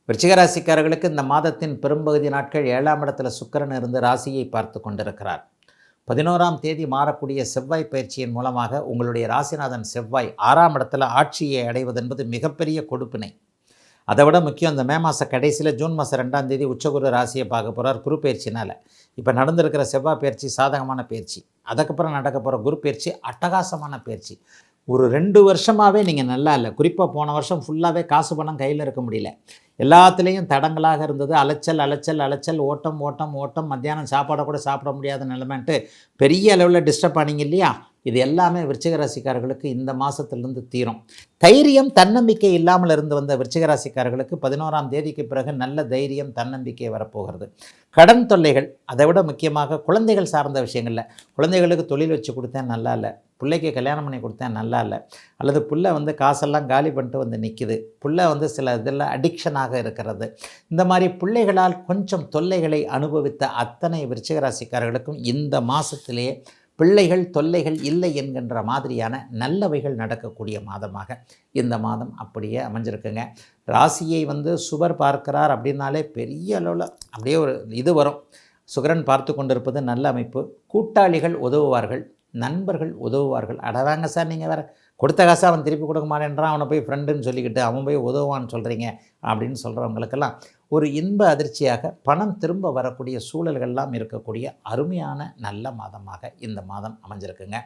விருச்சிக ராசிக்காரர்களுக்கு இந்த மாதத்தின் பெரும்பகுதி நாட்கள் 7ஆம் இடத்துல சுக்கிரன் இருந்து ராசியை பார்த்து கொண்டிருக்கிறார். 11ஆம் தேதி மாறக்கூடிய செவ்வாய் பயிற்சியின் மூலமாக உங்களுடைய ராசிநாதன் செவ்வாய் 6ஆம் இடத்துல ஆட்சியை அடைவது என்பது மிகப்பெரிய கொடுப்பினை. அதை விட முக்கியம், இந்த மே மாத கடைசியில் ஜூன் மாதம் 2ஆம் தேதி உச்சகுரு ராசியை பார்க்க போகிறார் குரு பயிற்சினால். இப்போ நடந்திருக்கிற செவ்வாய் பயிற்சி சாதகமான பயிற்சி, அதுக்கப்புறம் நடக்க போகிற குரு பயிற்சி அட்டகாசமான பயிற்சி. ஒரு 2 வருஷமாகவே நீங்கள் நல்லா இல்லை. குறிப்பாக போன வருஷம் ஃபுல்லாகவே காசு பணம் கையில் இருக்க முடியல. எல்லாத்துலேயும் தடங்களாக இருந்தது. அலைச்சல், ஓட்டம், மத்தியானம் சாப்பாடை கூட சாப்பிட முடியாத நிலைமைன்ட்டு பெரிய அளவில் டிஸ்டர்ப் ஆனீங்க இல்லையா? இது எல்லாமே விருச்சிக ராசிக்காரர்களுக்கு இந்த மாதத்துலேருந்து தீரும். தைரியம், தன்னம்பிக்கை இல்லாமல் இருந்து வந்த விருச்சிக ராசிக்காரர்களுக்கு 11ஆம் தேதிக்கு பிறகு நல்ல தைரியம், தன்னம்பிக்கை வரப்போகிறது. கடன் தொல்லைகள், அதை விட முக்கியமாக குழந்தைகள் சார்ந்த விஷயங்களில், குழந்தைகளுக்கு தொழில் வச்சு கொடுத்தேன் நல்லா இல்லை, பிள்ளைக்கு கல்யாணம் பண்ணி கொடுத்தேன் நல்லா இல்லை, அல்லது புள்ள காசெல்லாம் காலி பண்ணிட்டு நிற்கிது, புள்ள சில இதெல்லாம் அடிக்ஷனாக இருக்கிறது. இந்த மாதிரி பிள்ளைகளால் கொஞ்சம் தொல்லைகளை அனுபவித்த அத்தனை விருச்சிக ராசிக்காரர்களுக்கும் இந்த மாதத்திலேயே பிள்ளைகள் தொல்லைகள் இல்லை என்கின்ற மாதிரியான நல்லவைகள் நடக்கக்கூடிய மாதமாக இந்த மாதம் அப்படியே அமைஞ்சிருக்குங்க. ராசியை சுபர் பார்க்கிறார் அப்படின்னாலே பெரிய அளவில் அப்படியே ஒரு இது வரும். சுக்கிரன் பார்த்து கொண்டிருப்பது நல்ல அமைப்பு. கூட்டாளிகள் உதவுவார்கள், நண்பர்கள் உதவுவார்கள். அடவாங்க சார், நீங்கள் வேறு கொடுத்த காசை அவன் திருப்பி கொடுக்க மாட்டேன்றான், அவனை போய் ஃப்ரெண்டுன்னு சொல்லிக்கிட்டு அவன் போய் உதவுவான்னு சொல்கிறீங்க அப்படின்னு சொல்கிறவங்களுக்கெல்லாம் ஒரு இன்ப அதிர்ச்சியாக பணம் திரும்ப வரக்கூடிய சூழல்கள்லாம் இருக்கக்கூடிய அருமையான நல்ல மாதமாக இந்த மாதம் அமைஞ்சிருக்குங்க.